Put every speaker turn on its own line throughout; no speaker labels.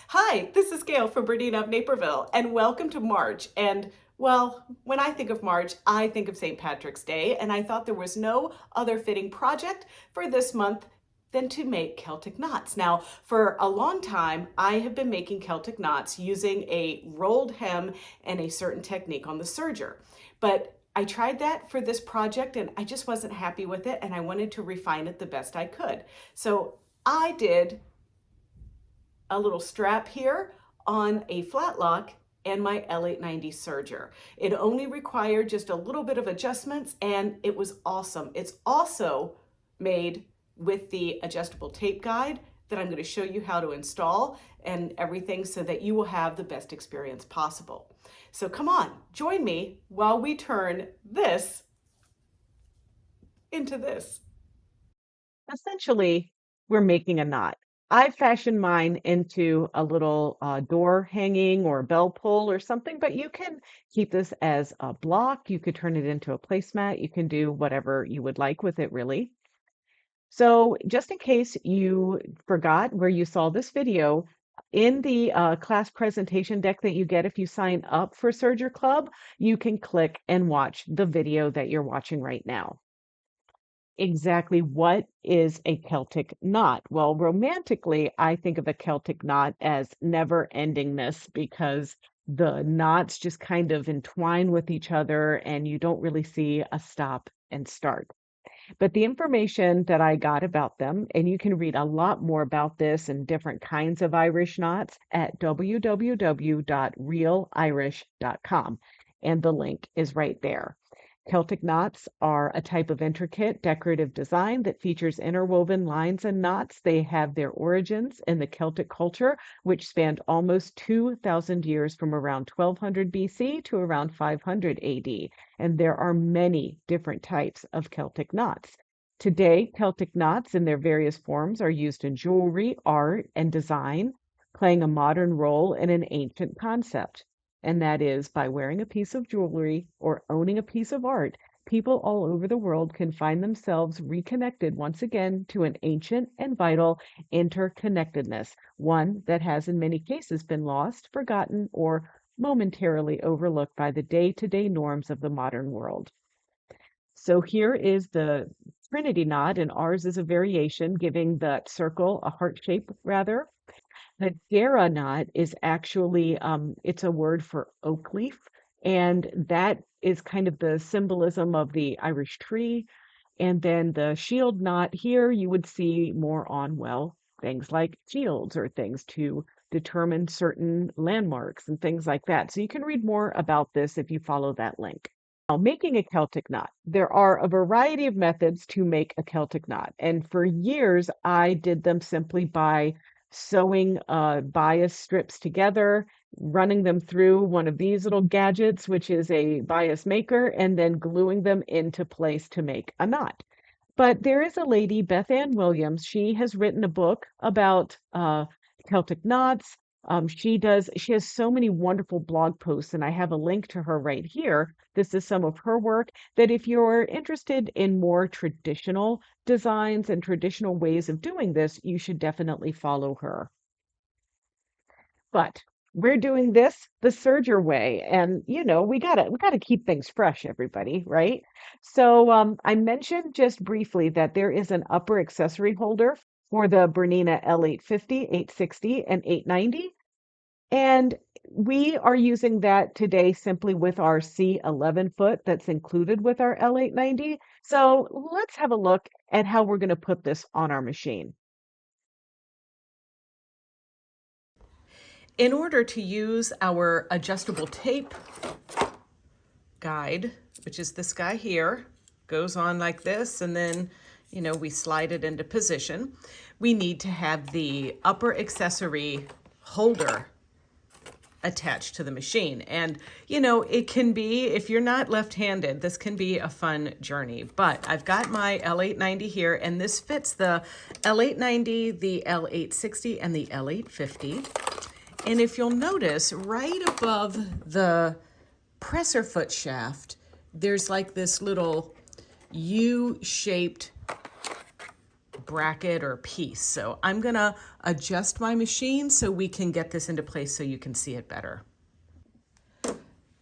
Hi, this is Gayle from BERNINA of Naperville, and welcome to March. And well, when I think of March, I think of St. Patrick's Day, and I thought there was no other fitting project for this month than to make Celtic knots. Now, for a long time, I have been making Celtic knots using a rolled hem and a certain technique on the serger. But I tried that for this project and I just wasn't happy with it, and I wanted to refine it the best I could. So I did a little strap here on a Flatlock and my L890 serger. It only required just a little bit of adjustments and it was awesome. It's also made with the adjustable tape guide that I'm going to show you how to install and everything so that you will have the best experience possible. So come on, join me while we turn this into this. Essentially, we're making a knot. I fashioned mine into a little door hanging or a bell pull or something, but you can keep this as a block. You could turn it into a placemat. You can do whatever you would like with it, really. So just in case you forgot where you saw this video, in the class presentation deck that you get if you sign up for Serger Club, you can click and watch the video that you're watching right now. Exactly what is a Celtic knot? Well, romantically, I think of a Celtic knot as never endingness because the knots just kind of entwine with each other and you don't really see a stop and start. But the information that I got about them, and you can read a lot more about this and different kinds of Irish knots at www.realirish.com. And the link is right there. Celtic knots are a type of intricate decorative design that features interwoven lines and knots. They have their origins in the Celtic culture, which spanned almost 2,000 years from around 1200 BC to around 500 AD. And there are many different types of Celtic knots. Today, Celtic knots in their various forms are used in jewelry, art, and design, playing a modern role in an ancient concept. And that is by wearing a piece of jewelry or owning a piece of art, people all over the world can find themselves reconnected once again to an ancient and vital interconnectedness, one that has in many cases been lost, forgotten, or momentarily overlooked by the day-to-day norms of the modern world. So here is the Trinity knot, and ours is a variation, giving that circle a heart shape rather. The Dara knot is actually it's a word for oak leaf, and that is kind of the symbolism of the Irish tree. And then the shield knot here, you would see more on, well, things like shields or things to determine certain landmarks and things like that. So you can read more about this if you follow that link. Now, making a Celtic knot. There are a variety of methods to make a Celtic knot. And for years, I did them simply by sewing bias strips together, running them through one of these little gadgets, which is a bias maker, and then gluing them into place to make a knot. But there is a lady, Beth Ann Williams. She has written a book about Celtic knots. She has so many wonderful blog posts, and I have a link to her right here. This is some of her work that if you're interested in more traditional designs and traditional ways of doing this, you should definitely follow her. But we're doing this the Serger way, and we gotta keep things fresh, everybody, right? So I mentioned just briefly that there is an upper accessory holder for the Bernina L850, 860, and 890. And we are using that today simply with our C11 foot that's included with our L890. So let's have a look at how we're going to put this on our machine. In order to use our adjustable tape guide, which is this guy here, goes on like this, and then, we slide it into position. We need to have the upper accessory holder attached to the machine. And, it can be, if you're not left-handed, this can be a fun journey. But I've got my L890 here, and this fits the L890, the L860, and the L850. And if you'll notice, right above the presser foot shaft, there's like this little U-shaped bracket or piece. So I'm gonna adjust my machine so we can get this into place so you can see it better.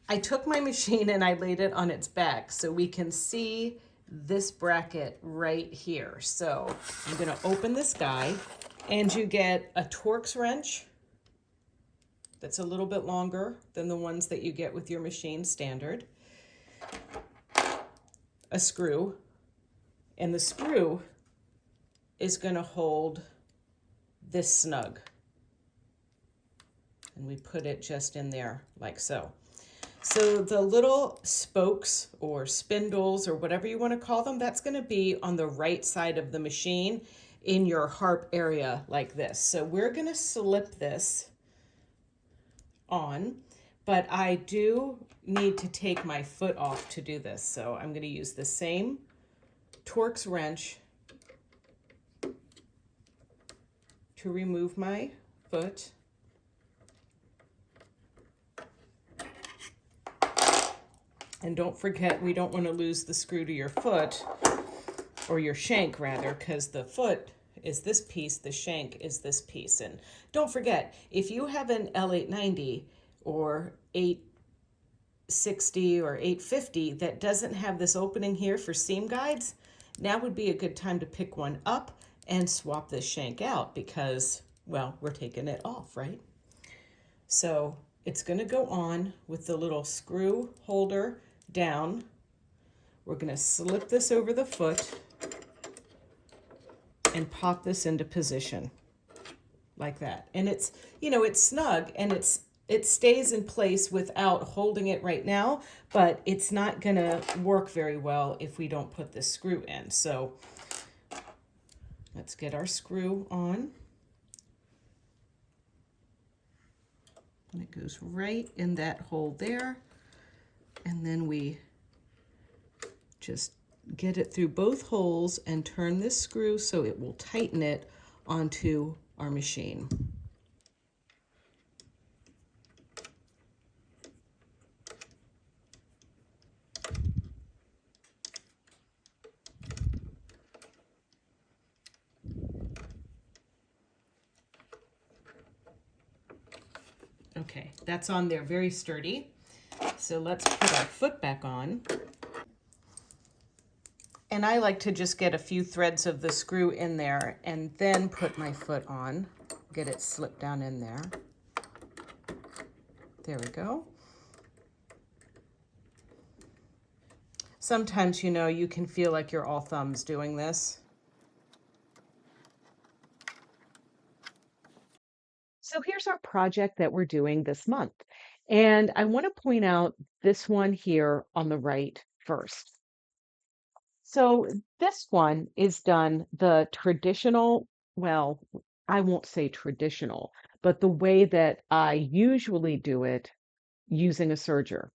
I took my machine and I laid it on its back so we can see this bracket right here. So I'm gonna open this guy and you get a Torx wrench that's a little bit longer than the ones that you get with your machine standard, a screw, and the screw is gonna hold this snug. And we put it just in there like so. So the little spokes or spindles or whatever you want to call them, that's going to be on the right side of the machine in your harp area like this. So we're going to slip this on, but I do need to take my foot off to do this. So I'm going to use the same Torx wrench to remove my foot. And don't forget, we don't want to lose the screw to your foot, or your shank rather, because the foot is this piece, the shank is this piece. And don't forget, if you have an L890 or 860 or 850 that doesn't have this opening here for seam guides, now would be a good time to pick one up and swap this shank out because, well, we're taking it off, right? So it's going to go on with the little screw holder down. We're going to slip this over the foot and pop this into position like that. And it's, you know, it's snug and it stays in place without holding it right now, but it's not going to work very well if we don't put this screw in. So let's get our screw on. And it goes right in that hole there. And then we just get it through both holes and turn this screw so it will tighten it onto our machine. Okay, that's on there, very sturdy. So let's put our foot back on. And I like to just get a few threads of the screw in there and then put my foot on, get it slipped down in there. There we go. Sometimes, you know, you can feel like you're all thumbs doing this. So here's our project that we're doing this month. And I want to point out this one here on the right first. So this one is done the traditional, well, I won't say traditional, but the way that I usually do it using a serger.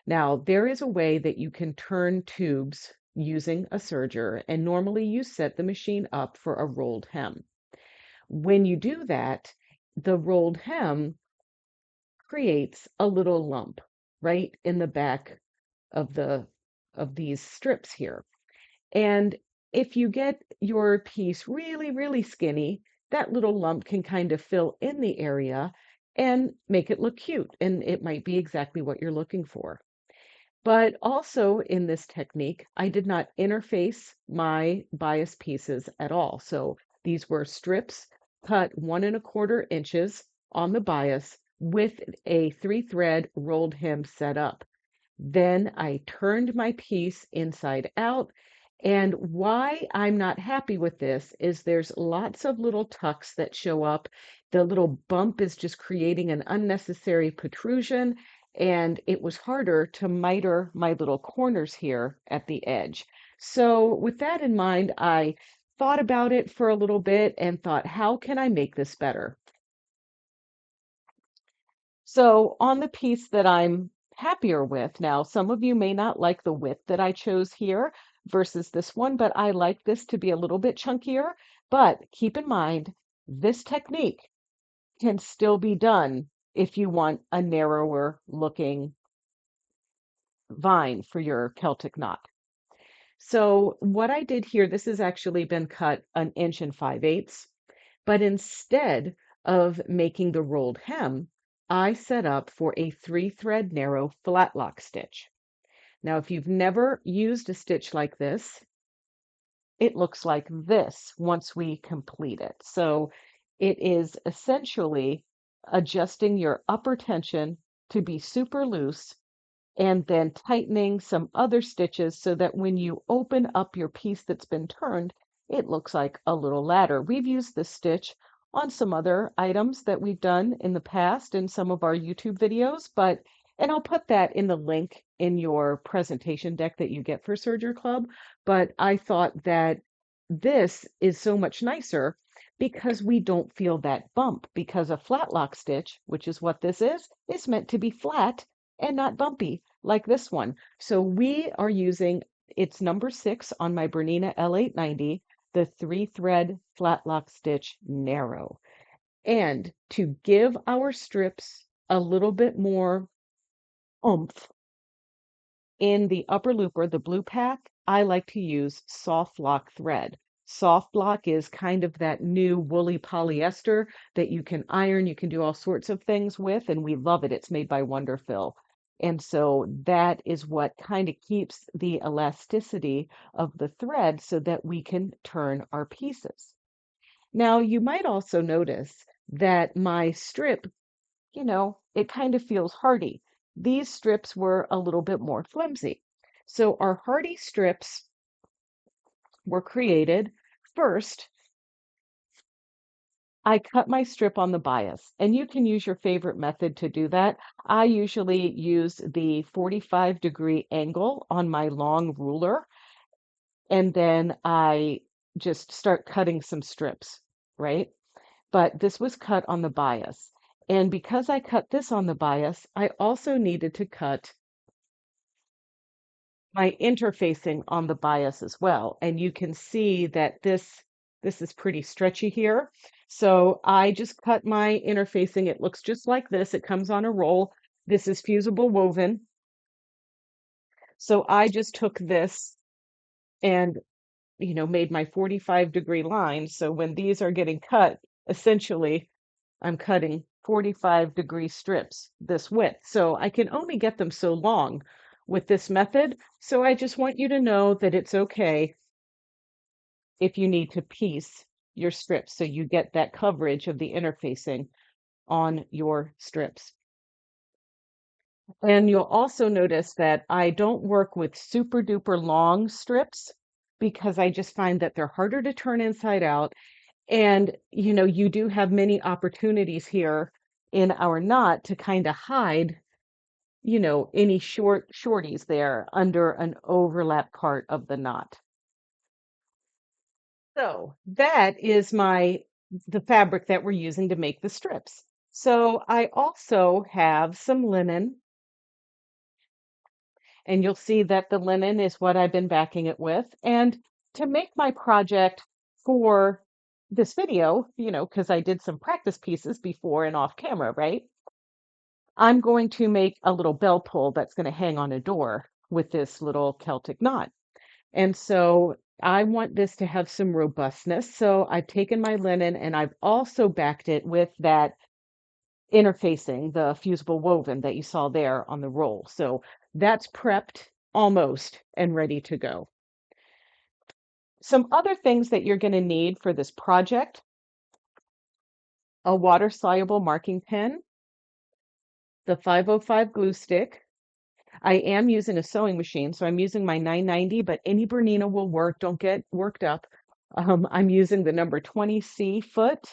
Now, there is a way that you can turn tubes using a serger, and normally you set the machine up for a rolled hem. When you do that, the rolled hem creates a little lump right in the back of these strips here. And if you get your piece really, really skinny, that little lump can kind of fill in the area and make it look cute. And it might be exactly what you're looking for. But also in this technique, I did not interface my bias pieces at all. So these were strips cut 1¼ inches on the bias with a 3-thread rolled hem set up. Then I turned my piece inside out. And why I'm not happy with this is there's lots of little tucks that show up. The little bump is just creating an unnecessary protrusion, and it was harder to miter my little corners here at the edge. So with that in mind, I thought about it for a little bit and thought, how can I make this better? So on the piece that I'm happier with now, some of you may not like the width that I chose here versus this one, but I like this to be a little bit chunkier. But keep in mind, this technique can still be done if you want a narrower looking vine for your Celtic knot. So what I did here, this has actually been cut 1 5/8 inches, but instead of making the rolled hem, I set up for a 3-thread narrow flatlock stitch. Now, if you've never used a stitch like this, it looks like this once we complete it. So it is essentially adjusting your upper tension to be super loose and then tightening some other stitches so that when you open up your piece that's been turned, it looks like a little ladder. We've used this stitch on some other items that we've done in the past in some of our YouTube videos, and I'll put that in the link in your presentation deck that you get for Serger Club. But I thought that this is so much nicer because we don't feel that bump because a flat lock stitch, which is what this is meant to be flat and not bumpy like this one. So we are using, it's number 6 on my Bernina L890, the 3-thread flat lock stitch narrow. And to give our strips a little bit more oomph in the upper looper, the blue pack, I like to use soft lock thread. Soft lock is kind of that new woolly polyester that you can iron, you can do all sorts of things with, and we love it. It's made by Wonderfill. And so that is what kind of keeps the elasticity of the thread so that we can turn our pieces. Now, you might also notice that my strip, it kind of feels hardy. These strips were a little bit more flimsy. So our hardy strips were created first. I cut my strip on the bias, and you can use your favorite method to do that. I usually use the 45-degree angle on my long ruler, and then I just start cutting some strips, right? But this was cut on the bias. And because I cut this on the bias, I also needed to cut my interfacing on the bias as well. And you can see that this is pretty stretchy here. So I just cut my interfacing. It looks just like this. It comes on a roll. This is fusible woven. So I just took this and, made my 45-degree line. So when these are getting cut, essentially, I'm cutting 45-degree strips this width. So I can only get them so long with this method. So I just want you to know that it's okay if you need to piece your strips so you get that coverage of the interfacing on your strips. And you'll also notice that I don't work with super duper long strips because I just find that they're harder to turn inside out. And, you do have many opportunities here in our knot to kind of hide, any shorties there under an overlap part of the knot. So that is the fabric that we're using to make the strips. So I also have some linen, and you'll see that the linen is what I've been backing it with. And to make my project for this video, because I did some practice pieces before and off camera, right? I'm going to make a little bell pull that's going to hang on a door with this little Celtic knot. And so I want this to have some robustness. So I've taken my linen and I've also backed it with that interfacing, the fusible woven that you saw there on the roll. So that's prepped almost and ready to go. Some other things that you're going to need for this project: a water-soluble marking pen, the 505 glue stick. I am using a sewing machine, so I'm using my 990, but any Bernina will work. Don't get worked up. I'm using the number 20C foot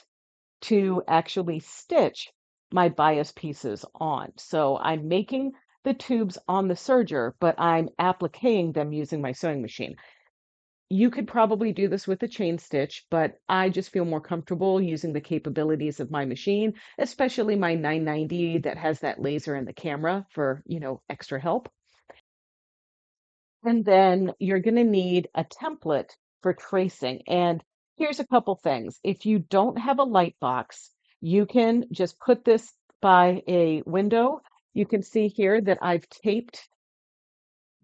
to actually stitch my bias pieces on. So I'm making the tubes on the serger, but I'm appliquing them using my sewing machine. You could probably do this with a chain stitch, but I just feel more comfortable using the capabilities of my machine, especially my 990 that has that laser in the camera for, extra help. And then you're going to need a template for tracing. And here's a couple things. If you don't have a light box, you can just put this by a window. You can see here that I've taped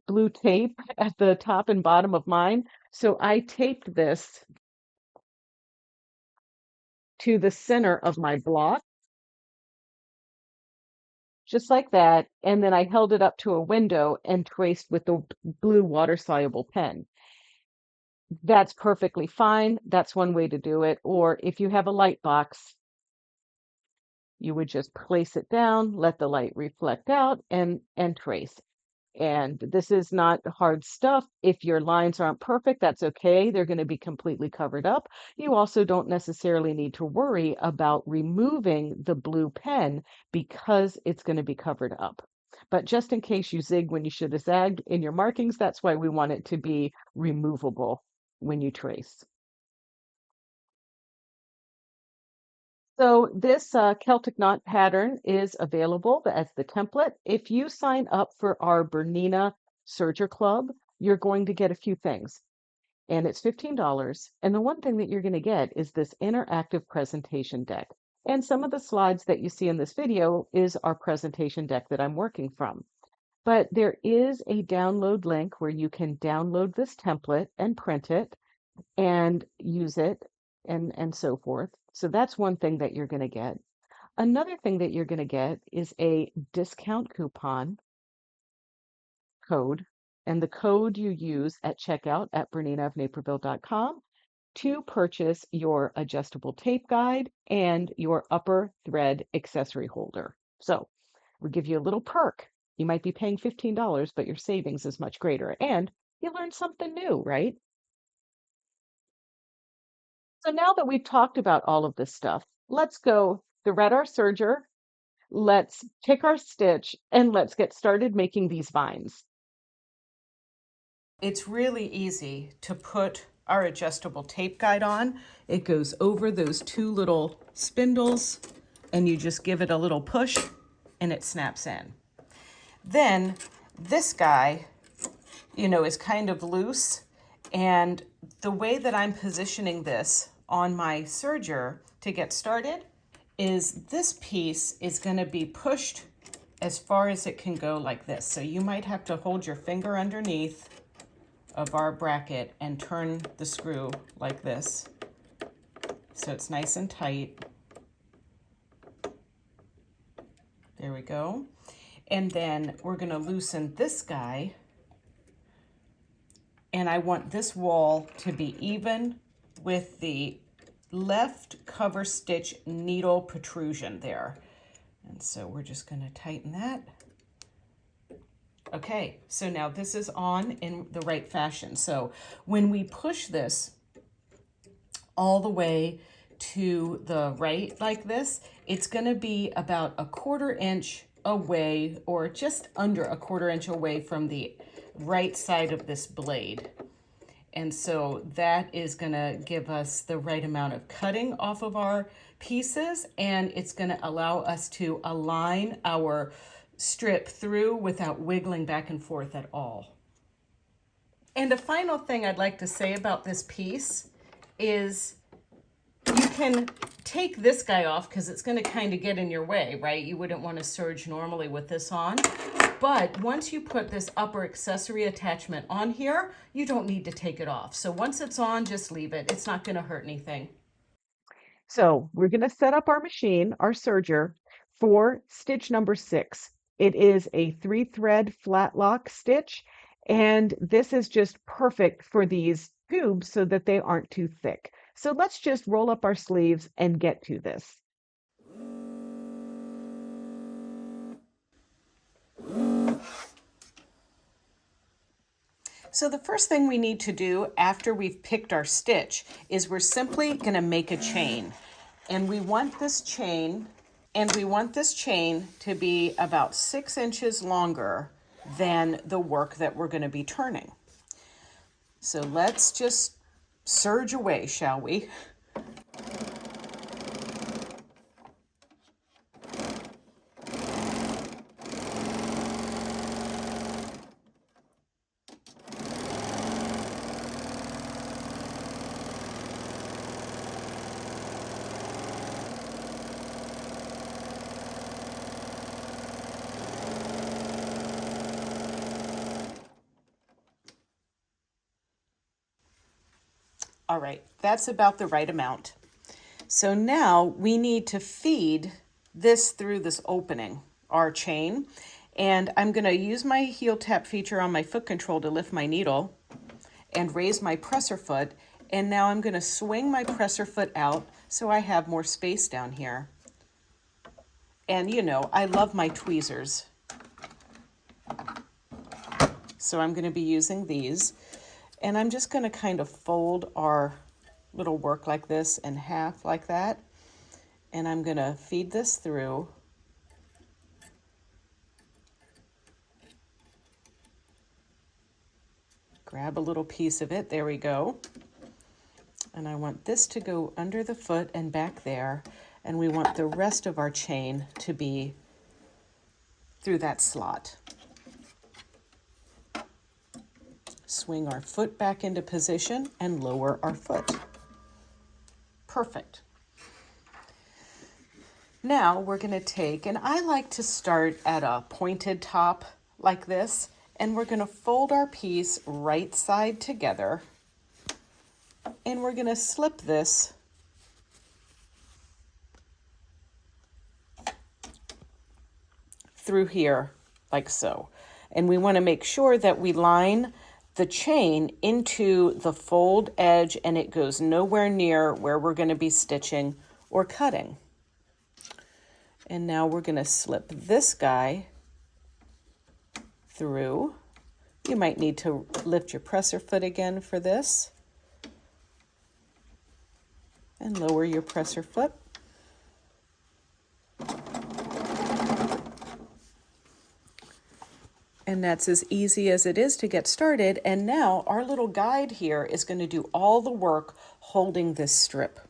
blue tape at the top and bottom of mine. So I taped this to the center of my block, just like that. And then I held it up to a window and traced with the blue water-soluble pen. That's perfectly fine. That's one way to do it. Or if you have a light box, you would just place it down, let the light reflect out, and trace. And this is not hard stuff. If your lines aren't perfect, that's okay. They're going to be completely covered up. You also don't necessarily need to worry about removing the blue pen because it's going to be covered up. But just in case you zig when you should have zagged in your markings, that's why we want it to be removable when you trace. So this Celtic Knot pattern is available as the template. If you sign up for our BERNINA Serger Club, you're going to get a few things, and it's $15. And the one thing that you're going to get is this interactive presentation deck. And some of the slides that you see in this video is our presentation deck that I'm working from. But there is a download link where you can download this template and print it and use it and so forth. So that's one thing that you're going to get. Another thing that you're going to get is a discount coupon code, and the code you use at checkout at BERNINAofNaperville.com to purchase your adjustable tape guide and your upper thread accessory holder. So we give you a little perk. You might be paying $15, but your savings is much greater, and you learn something new, right? So now that we've talked about all of this stuff, let's go thread our serger, let's pick our stitch, and let's get started making these vines. It's really easy to put our adjustable tape guide on. It goes over those two little spindles, and you just give it a little push, and it snaps in. Then this guy, is kind of loose, and the way that I'm positioning this on my serger to get started is this piece is going to be pushed as far as it can go like this. So you might have to hold your finger underneath of our bracket and turn the screw like this so it's nice and tight. There we go. And then we're going to loosen this guy, and I want this wall to be even with the left cover stitch needle protrusion there. And so we're just going to tighten that. Okay, so now this is on in the right fashion. So when we push this all the way to the right like this, it's going to be about a 1/4 inch away, or just under a 1/4 inch away from the right side of this blade. And so that is going to give us the right amount of cutting off of our pieces, and it's going to allow us to align our strip through without wiggling back and forth at all. And a final thing I'd like to say about this piece is you can take this guy off because it's going to kind of get in your way, right? You wouldn't want to serge normally with this on. But once you put this upper accessory attachment on here, you don't need to take it off. So once it's on, just leave it. It's not going to hurt anything. So we're going to set up our machine, our serger, for stitch number 6. It is a 3-thread flatlock stitch, and this is just perfect for these tubes so that they aren't too thick. So let's just roll up our sleeves and get to this. So the first thing we need to do after we've picked our stitch is we're simply going to make a chain. And we want this chain to be about 6 inches longer than the work that we're going to be turning. So let's just serge away, shall we?
All right, that's about the right amount. So now we need to feed this through this opening, our chain. And I'm gonna use my heel tap feature on my foot control to lift my needle and raise my presser foot. And now I'm gonna swing my presser foot out so I have more space down here. And you know, I love my tweezers. So I'm gonna be using these. And I'm just gonna kind of fold our little work like this in half like that. And I'm gonna feed this through. Grab a little piece of it, there we go. And I want this to go under the foot and back there. And we want the rest of our chain to be through that slot. Swing our foot back into position and lower our foot. Perfect. Now we're going to take, and I like to start at a pointed top like this, and we're going to fold our piece right side together, and we're going to slip this through here like so. And we want to make sure that we line the chain into the fold edge and it goes nowhere near where we're going to be stitching or cutting. And now we're going to slip this guy through. You might need to lift your presser foot again for this and lower your presser foot. And that's as easy as it is to get started. And now our little guide here is going to do all the work holding this strip.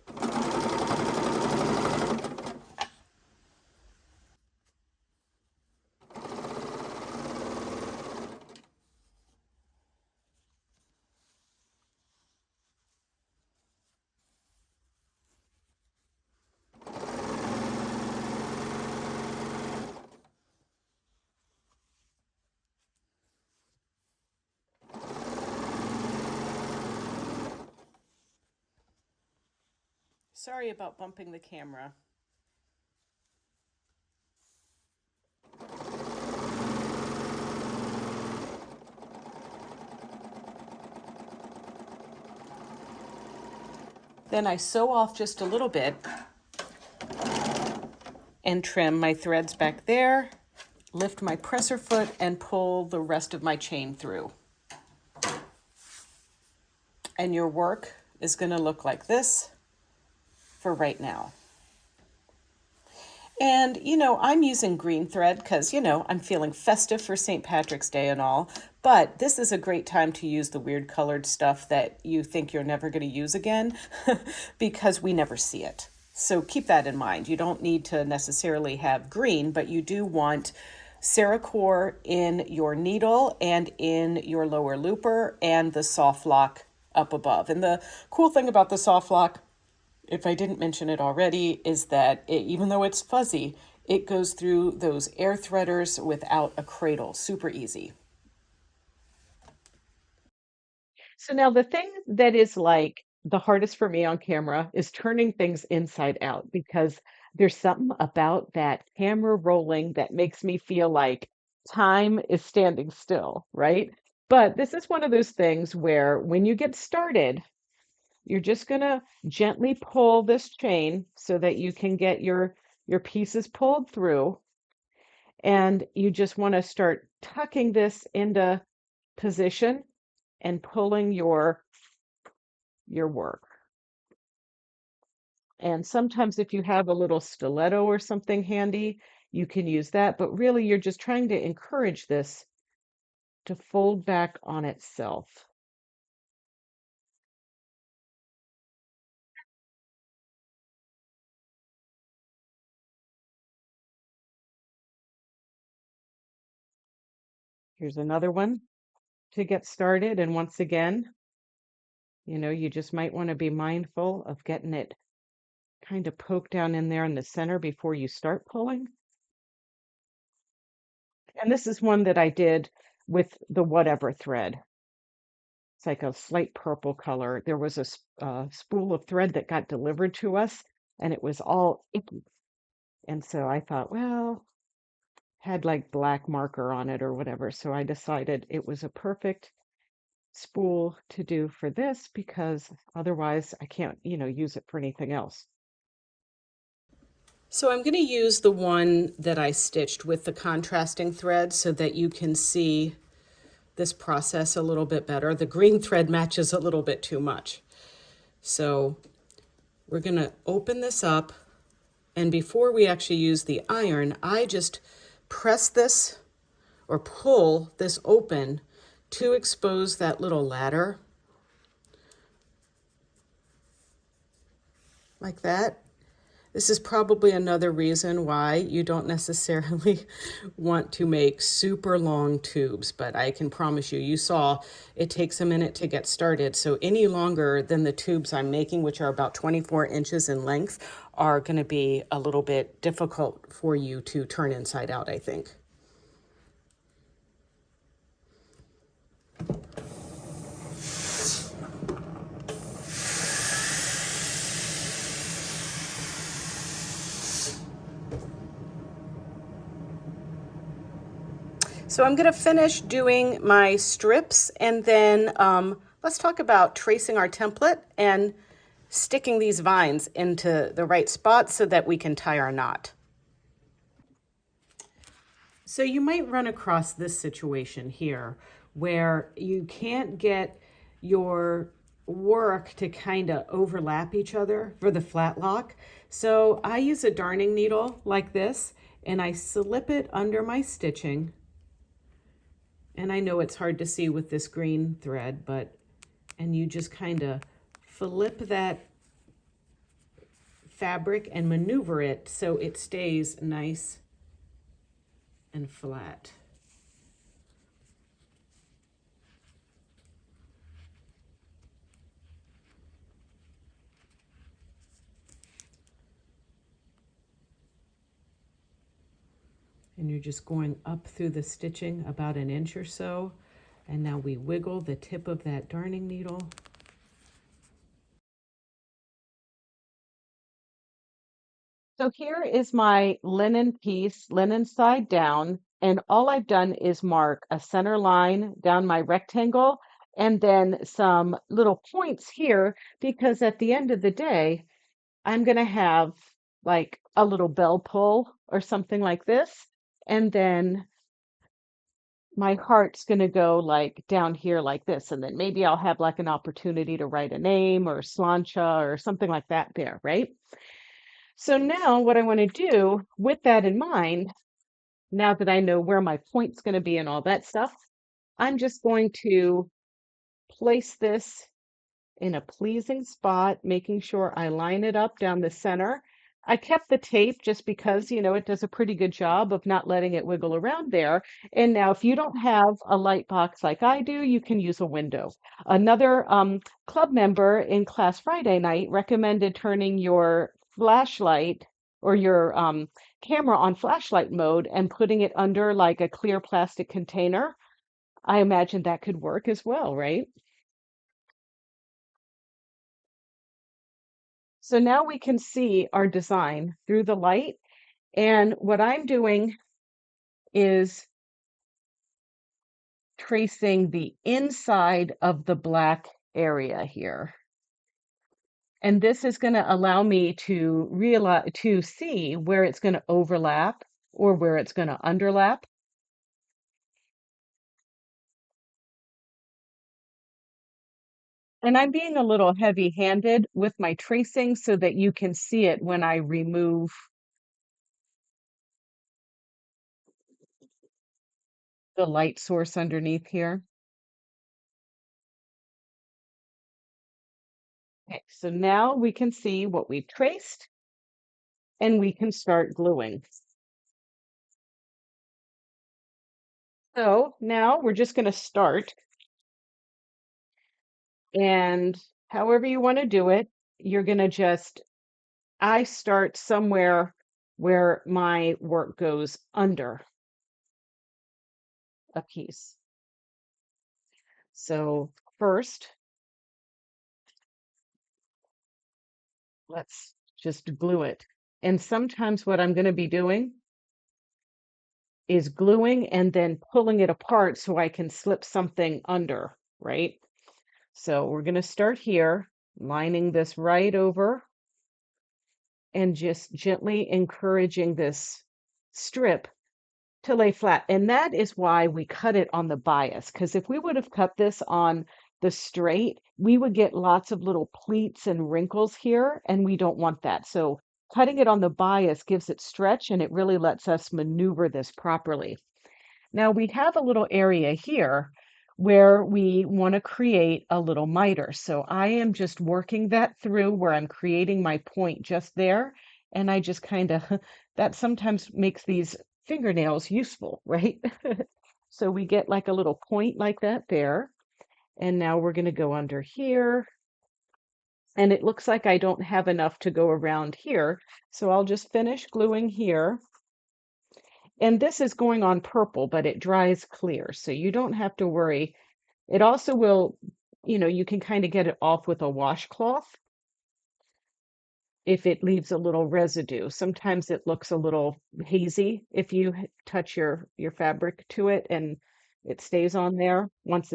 Sorry about bumping the camera. Then I sew off just a little bit and trim my threads back there, lift my presser foot and pull the rest of my chain through. And your work is going to look like this for right now. And, you know, I'm using green thread because, you know, I'm feeling festive for St. Patrick's Day and all. But this is a great time to use the weird colored stuff that you think you're never going to use again because we never see it. So keep that in mind. You don't need to necessarily have green, but you do want Sericore in your needle and in your lower looper and the soft lock up above. And the cool thing about the soft lock, if I didn't mention it already, is that even though it's fuzzy, it goes through those air threaders without a cradle. Super easy.
So now the thing that is like the hardest for me on camera is turning things inside out because there's something about that camera rolling that makes me feel like time is standing still, right? But this is one of those things where when you get started, you're just gonna gently pull this chain so that you can get your pieces pulled through, and you just want to start tucking this into position and pulling your work. And sometimes if you have a little stiletto or something handy, you can use that, but really you're just trying to encourage this to fold back on itself. Here's another one to get started. And once again, you know, you just might want to be mindful of getting it kind of poked down in there in the center before you start pulling. And this is one that I did with the whatever thread. It's like a slight purple color. There was a spool of thread that got delivered to us, and it was all icky. And so I thought, well, had like black marker on it or whatever. So I decided it was a perfect spool to do for this because otherwise I can't, use it for anything else.
So I'm going to use the one that I stitched with the contrasting thread so that you can see this process a little bit better. The green thread matches a little bit too much. So we're going to open this up, and before we actually use the iron, I just press this or pull this open to expose that little ladder like that. This is probably another reason why you don't necessarily want to make super long tubes, but I can promise you, you saw it takes a minute to get started. So any longer than the tubes I'm making, which are about 24 inches in length, are going to be a little bit difficult for you to turn inside out, I think. So I'm going to finish doing my strips, and then let's talk about tracing our template and sticking these vines into the right spot so that we can tie our knot. So you might run across this situation here where you can't get your work to kind of overlap each other for the flat lock. So I use a darning needle like this, and I slip it under my stitching. And I know it's hard to see with this green thread, and you just kind of flip that fabric and maneuver it so it stays nice and flat. And you're just going up through the stitching about an inch or so. And now we wiggle the tip of that darning needle.
So here is my linen piece, linen side down, and all I've done is mark a center line down my rectangle and then some little points here because at the end of the day, I'm going to have like a little bell pull or something like this. And then my heart's going to go like down here like this. And then maybe I'll have like an opportunity to write a name or slancha or something like that there, right? So now what I want to do with that in mind, now that I know where my point's going to be and all that stuff, I'm just going to place this in a pleasing spot, making sure I line it up down the center. I kept the tape just because, it does a pretty good job of not letting it wiggle around there. And now if you don't have a light box like I do, you can use a window. Another club member in class Friday night recommended turning your flashlight or your camera on flashlight mode and putting it under like a clear plastic container. I imagine that could work as well, right? So now we can see our design through the light. And what I'm doing is tracing the inside of the black area here. And this is going to allow me to realize to see where it's going to overlap or where it's going to underlap. And I'm being a little heavy-handed with my tracing so that you can see it when I remove the light source underneath here. Okay, so now we can see what we've traced and we can start gluing. So now we're just going to start, and however you want to do it, you're going to I start somewhere where my work goes under a piece. So first, let's just glue it. And sometimes what I'm going to be doing is gluing and then pulling it apart so I can slip something under, right? So we're going to start here, lining this right over and just gently encouraging this strip to lay flat. And that is why we cut it on the bias, because if we would have cut this on the straight, we would get lots of little pleats and wrinkles here, and we don't want that. So cutting it on the bias gives it stretch and it really lets us maneuver this properly. Now we have a little area here where we want to create a little miter. So I am just working that through where I'm creating my point just there. And I just kind of, that sometimes makes these fingernails useful, right? So we get like a little point like that there. And now we're going to go under here. And it looks like I don't have enough to go around here. So I'll just finish gluing here. And this is going on purple, but it dries clear, so you don't have to worry. It also will, you can kind of get it off with a washcloth if it leaves a little residue. Sometimes it looks a little hazy if you touch your fabric to it and it stays on there once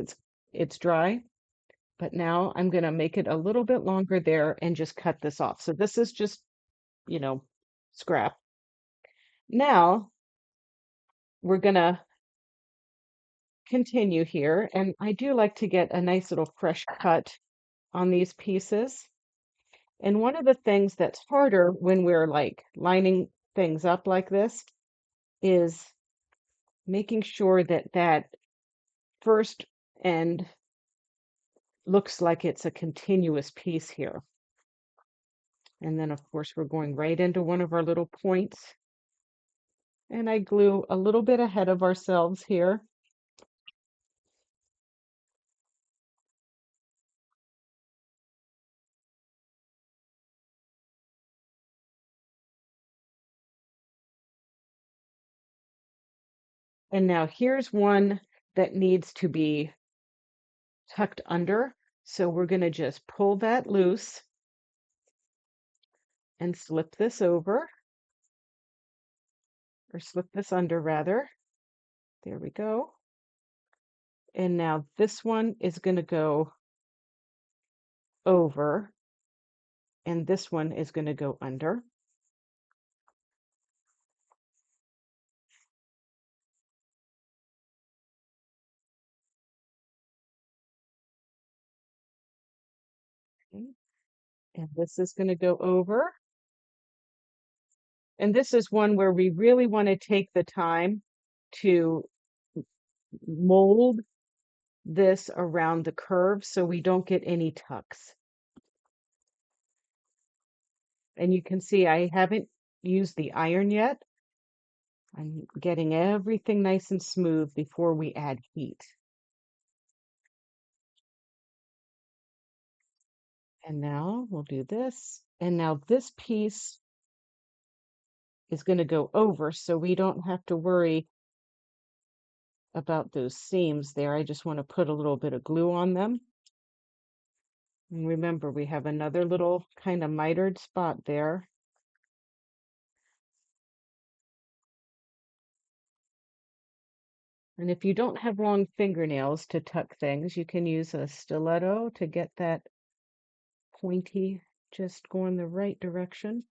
it's dry. But now I'm going to make it a little bit longer there and just cut this off. So this is just, you know, scrap. Now we're going to continue here, and I do like to get a nice little fresh cut on these pieces. And one of the things that's harder when we're like lining things up like this is making sure that that first end looks like it's a continuous piece here. And then of course we're going right into one of our little points. And I glue a little bit ahead of ourselves here. And now here's one that needs to be tucked under. So we're going to just pull that loose and slip this over, or slip this under rather. There we go. And now this one is going to go over, and this one is going to go under. Okay. And this is going to go over. And this is one where we really want to take the time to mold this around the curve so we don't get any tucks. And you can see I haven't used the iron yet. I'm getting everything nice and smooth before we add heat. And now we'll do this. And now this piece is going to go over, so we don't have to worry about those seams there. I just want to put a little bit of glue on them. And remember, we have another little kind of mitered spot there. And if you don't have long fingernails to tuck things, you can use a stiletto to get that pointy just going the right direction.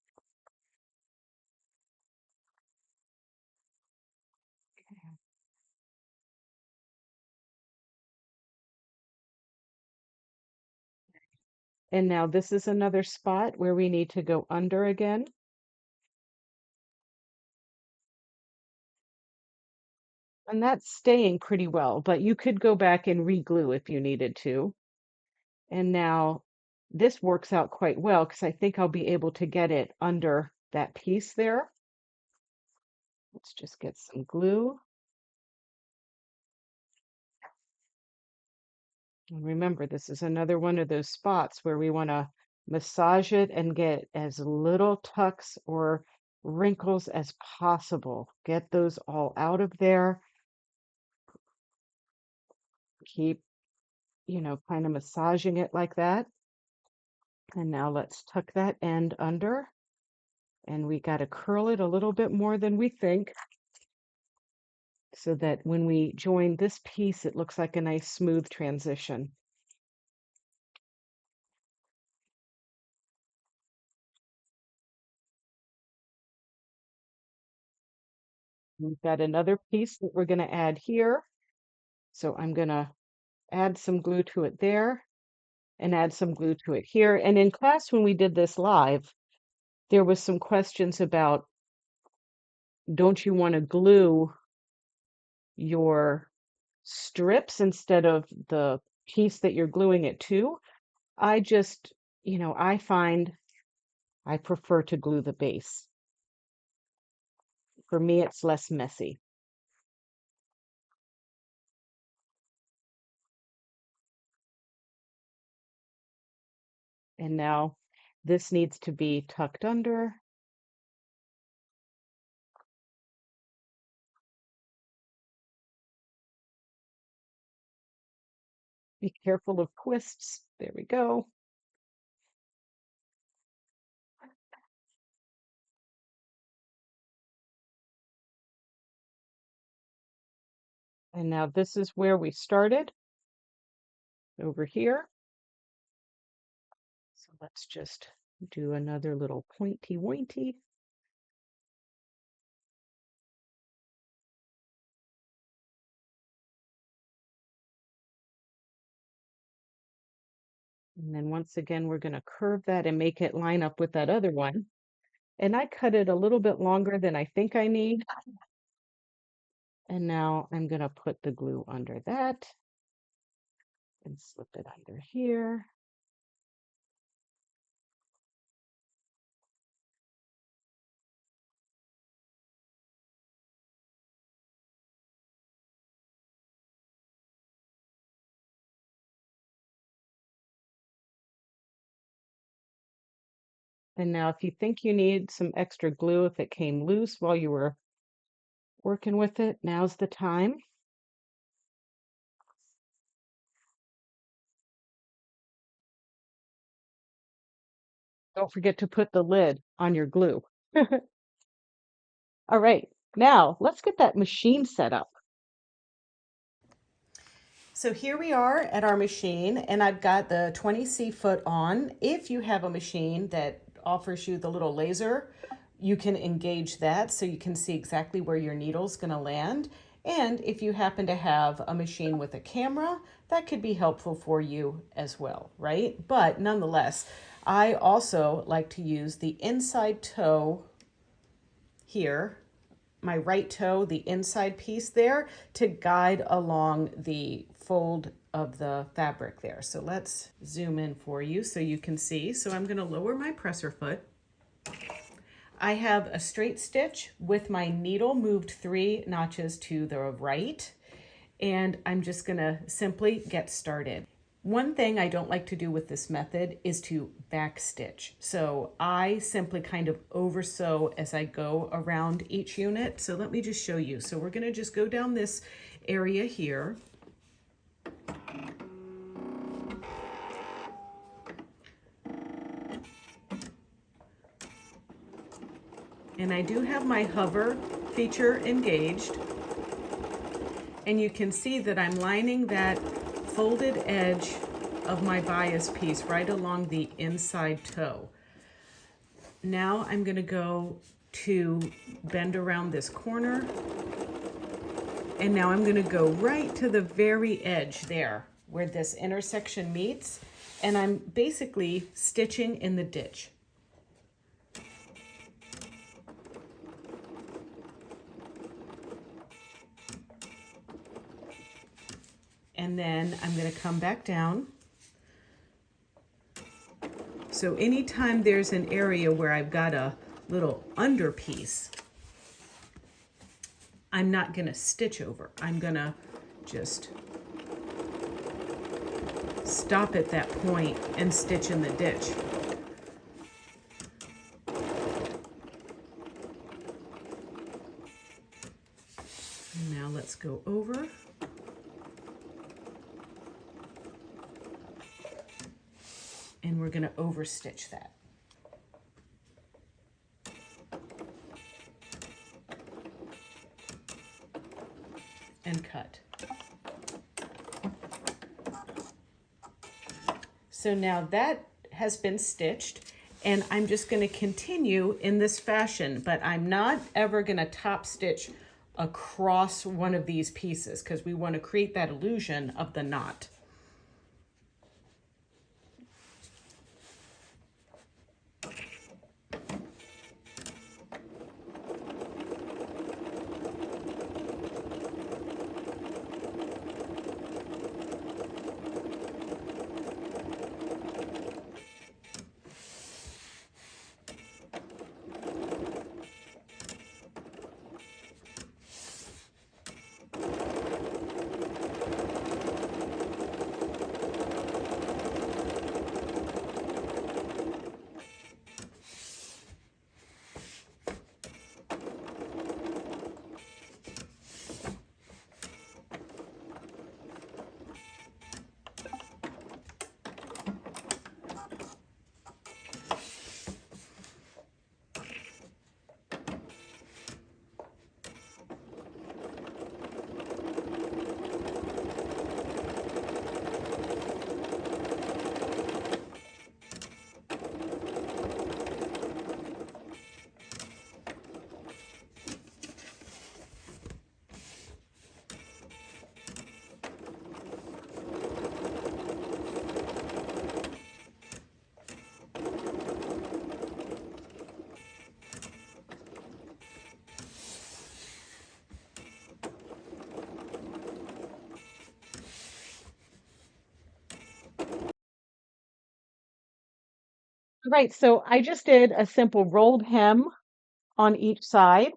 And now this is another spot where we need to go under again. And that's staying pretty well, but you could go back and re-glue if you needed to. And now this works out quite well because I think I'll be able to get it under that piece there. Let's just get some glue. And remember, this is another one of those spots where we want to massage it and get as little tucks or wrinkles as possible. Get those all out of there. Keep, kind of massaging it like that. And now let's tuck that end under. And we got to curl it a little bit more than we think so that when we join this piece, it looks like a nice smooth transition. We've got another piece that we're going to add here. So I'm going to add some glue to it there and add some glue to it here. And in class, when we did this live, there was some questions about, don't you want to glue your strips instead of the piece that you're gluing it to? I just, I find I prefer to glue the base. For me, it's less messy. And now this needs to be tucked under. Be careful of twists. There we go. And now this is where we started, over here. So let's just do another little pointy-wointy. And then once again, we're going to curve that and make it line up with that other one. And I cut it a little bit longer than I think I need. And now I'm going to put the glue under that and slip it under here. And now if you think you need some extra glue, if it came loose while you were working with it, now's the time. Don't forget to put the lid on your glue. All right, now let's get that machine set up.
So here we are at our machine, and I've got the 20C foot on. If you have a machine that offers you the little laser, you can engage that so you can see exactly where your needle's going to land. And if you happen to have a machine with a camera, that could be helpful for you as well, right? But nonetheless, I also like to use the inside toe here, my right toe, the inside piece there, to guide along the fold of the fabric there. So let's zoom in for you so you can see. So I'm going to lower my presser foot. I have a straight stitch with my needle moved 3 notches to the right, and I'm just going to simply get started. One thing I don't like to do with this method is to back stitch. So I simply kind of over sew as I go around each unit. So let me just show you. So we're going to just go down this area here. And I do have my hover feature engaged. And you can see that I'm lining that folded edge of my bias piece right along the inside toe. Now I'm going to go to bend around this corner, and now I'm going to go right to the very edge there where this intersection meets, and I'm basically stitching in the ditch. And then I'm going to come back down. So anytime there's an area where I've got a little under piece, I'm not going to stitch over. I'm going to just stop at that point and stitch in the ditch. And now let's go over. we're going to overstitch that. And cut. So now that has been stitched, and I'm just going to continue in this fashion, but I'm not ever going to top stitch across one of these pieces because we want to create that illusion of the knot.
Right, so I just did a simple rolled hem on each side,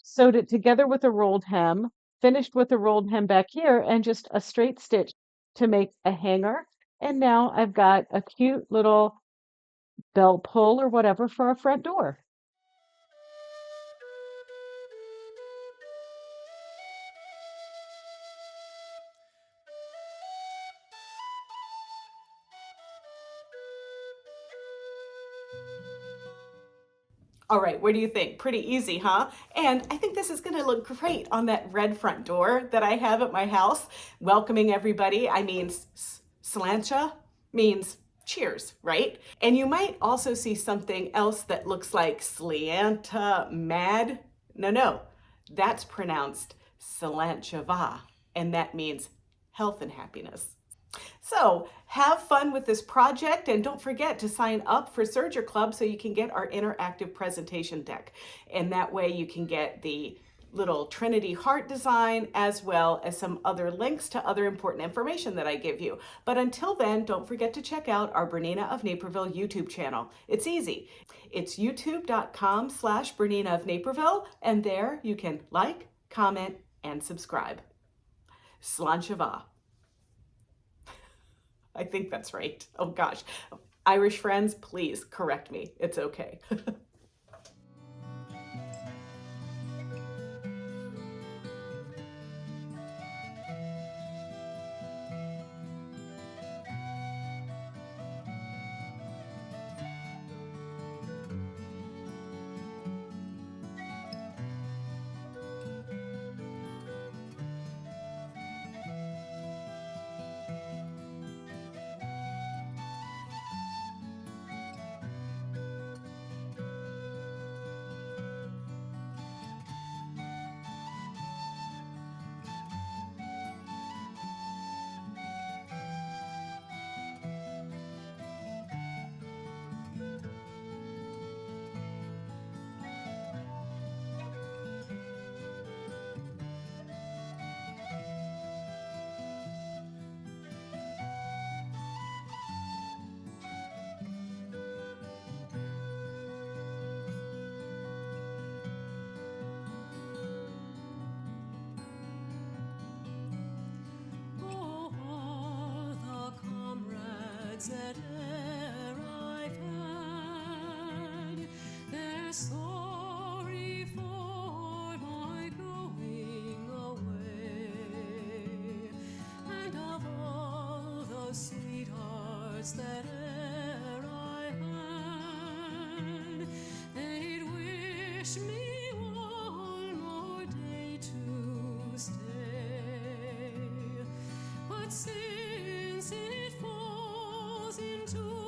sewed it together with a rolled hem, finished with a rolled hem back here, and just a straight stitch to make a hanger. And now I've got a cute little bell pull or whatever for our front door.
All right, what do you think? Pretty easy, huh? And I think this is gonna look great on that red front door that I have at my house, welcoming everybody. I mean, slancha means cheers, right? And you might also see something else that looks like slianta mad. No, that's pronounced slanchava, and that means health and happiness. So have fun with this project, and don't forget to sign up for Serger Club so you can get our interactive presentation deck. And that way you can get the little Trinity heart design as well as some other links to other important information that I give you. But until then, don't forget to check out our BERNINA of Naperville YouTube channel. It's easy. It's youtube.com/BERNINA of Naperville, and there you can like, comment, and subscribe. Slanchava. I think that's right. Oh gosh. Irish friends, please correct me. It's okay.
that e'er I've had, they're sorry for my going away, and of all the sweethearts thoughts that e'er I had, they'd wish me one more day to stay. But since it falls into